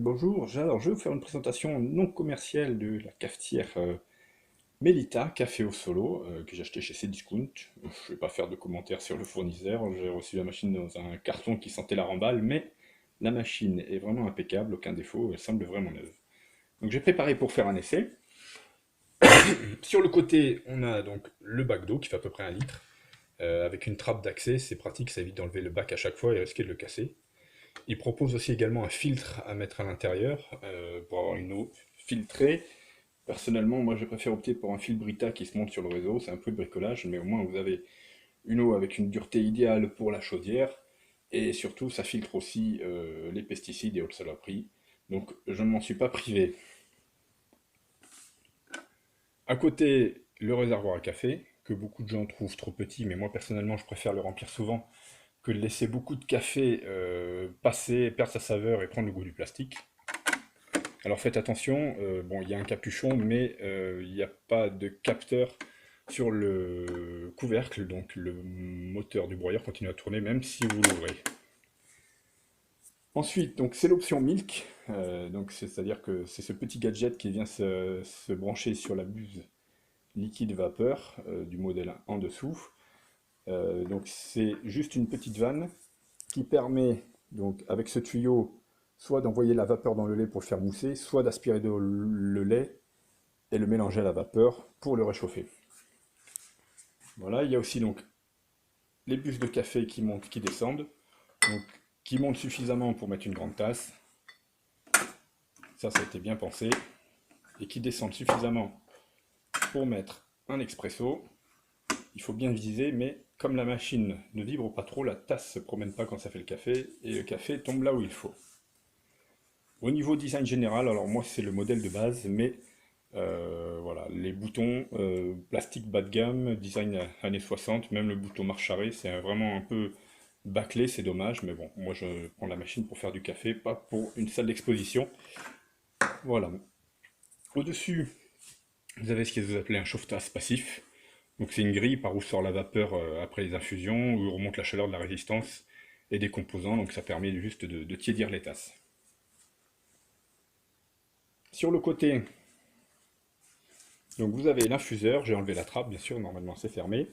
Bonjour, alors je vais vous faire une présentation non commerciale de la cafetière Melita Café au Solo que j'ai acheté chez Cdiscount. Je ne vais pas faire de commentaires sur le fournisseur, j'ai reçu la machine dans un carton qui sentait la remballe, mais la machine est vraiment impeccable, aucun défaut, elle semble vraiment neuve. Donc j'ai préparé pour faire un essai. Sur le côté, on a donc le bac d'eau qui fait à peu près 1 litre, avec une trappe d'accès, c'est pratique, ça évite d'enlever le bac à chaque fois et risquer de le casser. Il propose aussi également un filtre à mettre à l'intérieur pour avoir une eau filtrée. Personnellement, moi je préfère opter pour un fil Brita qui se monte sur le réseau, c'est un peu de bricolage, mais au moins vous avez une eau avec une dureté idéale pour la chaudière, et surtout ça filtre aussi les pesticides et autres saloperies. Donc je ne m'en suis pas privé. À côté, le réservoir à café, que beaucoup de gens trouvent trop petit, mais moi personnellement je préfère le remplir souvent que de laisser beaucoup de café passer, perdre sa saveur et prendre le goût du plastique. Alors faites attention, bon, il y a un capuchon, mais il n'y a pas de capteur sur le couvercle, donc le moteur du broyeur continue à tourner même si vous l'ouvrez. Ensuite, donc c'est l'option Milk, donc c'est-à-dire que c'est ce petit gadget qui vient se brancher sur la buse liquide vapeur du modèle en dessous. Donc c'est juste une petite vanne qui permet, donc avec ce tuyau, soit d'envoyer la vapeur dans le lait pour le faire mousser, soit d'aspirer le lait et le mélanger à la vapeur pour le réchauffer. Voilà, il y a aussi donc les buses de café qui montent, qui descendent, donc qui montent suffisamment pour mettre une grande tasse. Ça a été bien pensé. Et qui descendent suffisamment pour mettre un expresso. Il faut bien viser, mais comme la machine ne vibre pas trop, la tasse ne se promène pas quand ça fait le café, et le café tombe là où il faut. Au niveau design général, alors moi c'est le modèle de base, mais voilà, les boutons plastique bas de gamme, design années 60, même le bouton marche arrêt, c'est vraiment un peu bâclé, c'est dommage, mais bon, moi je prends la machine pour faire du café, pas pour une salle d'exposition. Voilà. Au-dessus, vous avez ce que vous appelez un chauffe-tasse passif. Donc c'est une grille par où sort la vapeur après les infusions, où remonte la chaleur de la résistance et des composants, donc ça permet juste de tiédir les tasses. Sur le côté, donc vous avez l'infuseur, j'ai enlevé la trappe, bien sûr, normalement c'est fermé.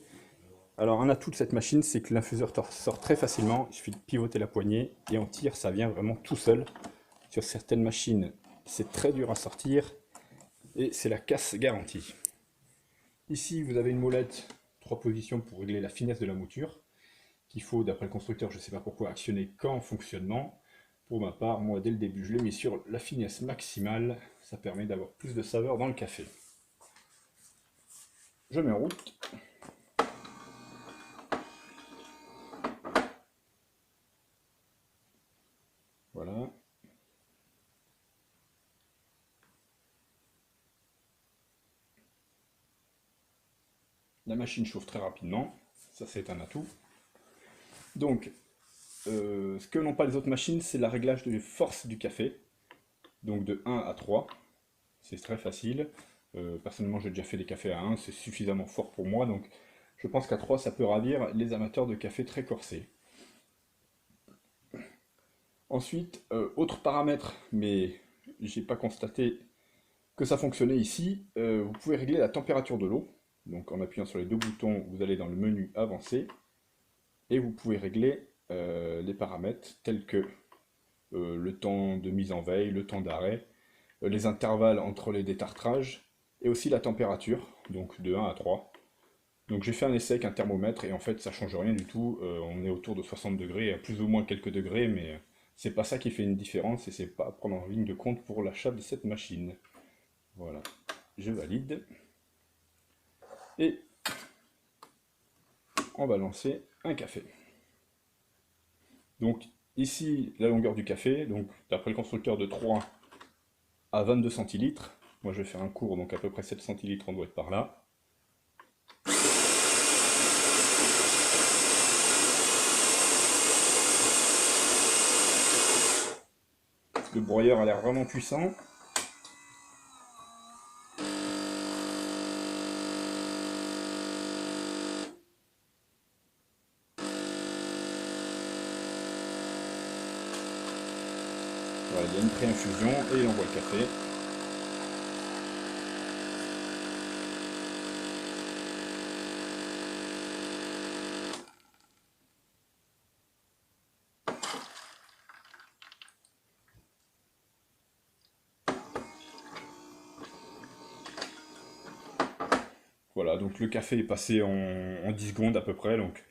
Alors un atout de cette machine, c'est que l'infuseur sort très facilement, il suffit de pivoter la poignée et on tire, ça vient vraiment tout seul. Sur certaines machines, c'est très dur à sortir et c'est la casse garantie. Ici, vous avez une molette, 3 positions pour régler la finesse de la mouture, qu'il faut, d'après le constructeur, je ne sais pas pourquoi, actionner qu'en fonctionnement. Pour ma part, moi, dès le début, je l'ai mis sur la finesse maximale, ça permet d'avoir plus de saveur dans le café. Je mets en route. Voilà. La machine chauffe très rapidement, ça c'est un atout. Donc, ce que n'ont pas les autres machines, c'est la réglage de force du café. Donc de 1 à 3, c'est très facile. Personnellement, j'ai déjà fait des cafés à 1, c'est suffisamment fort pour moi. Donc je pense qu'à 3, ça peut ravir les amateurs de café très corsé. Ensuite, autre paramètre, mais j'ai pas constaté que ça fonctionnait ici, vous pouvez régler la température de l'eau. Donc en appuyant sur les deux boutons, vous allez dans le menu avancé et vous pouvez régler les paramètres tels que le temps de mise en veille, le temps d'arrêt, les intervalles entre les détartrages et aussi la température, donc de 1 à 3. Donc j'ai fait un essai avec un thermomètre et en fait ça change rien du tout, on est autour de 60 degrés, à plus ou moins quelques degrés, mais c'est pas ça qui fait une différence et c'est pas à prendre en ligne de compte pour l'achat de cette machine. Voilà, je valide. Et on va lancer un café. Donc ici la longueur du café, donc d'après le constructeur de 3 à 22 centilitres. Moi je vais faire un cours, donc à peu près 7 centilitres on doit être par là. Le broyeur a l'air vraiment puissant. Voilà, il y a une pré-infusion et il envoie le café. Voilà, donc le café est passé en 10 secondes à peu près, donc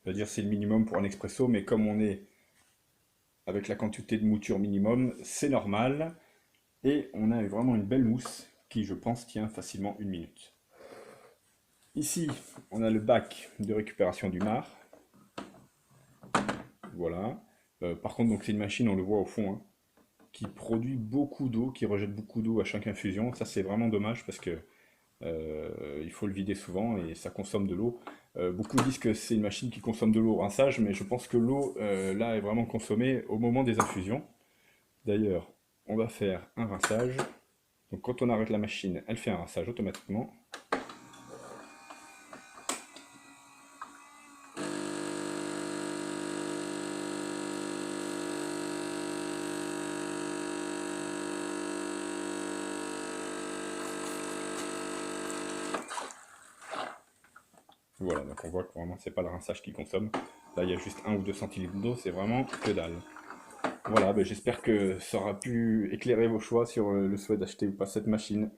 on va dire c'est le minimum pour un expresso, mais comme on est avec la quantité de mouture minimum, c'est normal. Et on a vraiment une belle mousse qui, je pense, tient facilement 1 minute. Ici, on a le bac de récupération du marc. Voilà. Par contre, donc c'est une machine, on le voit au fond, hein, qui produit beaucoup d'eau, qui rejette beaucoup d'eau à chaque infusion. Ça, c'est vraiment dommage parce que il faut le vider souvent et ça consomme de l'eau. Beaucoup disent que c'est une machine qui consomme de l'eau au rinçage, mais je pense que l'eau, là, est vraiment consommée au moment des infusions. D'ailleurs, on va faire un rinçage. Donc quand on arrête la machine, elle fait un rinçage automatiquement. Voilà, donc on voit que vraiment c'est pas le rinçage qui consomme. Là il y a juste 1 ou 2 centilitres d'eau, c'est vraiment que dalle. Voilà, ben, j'espère que ça aura pu éclairer vos choix sur le souhait d'acheter ou pas cette machine.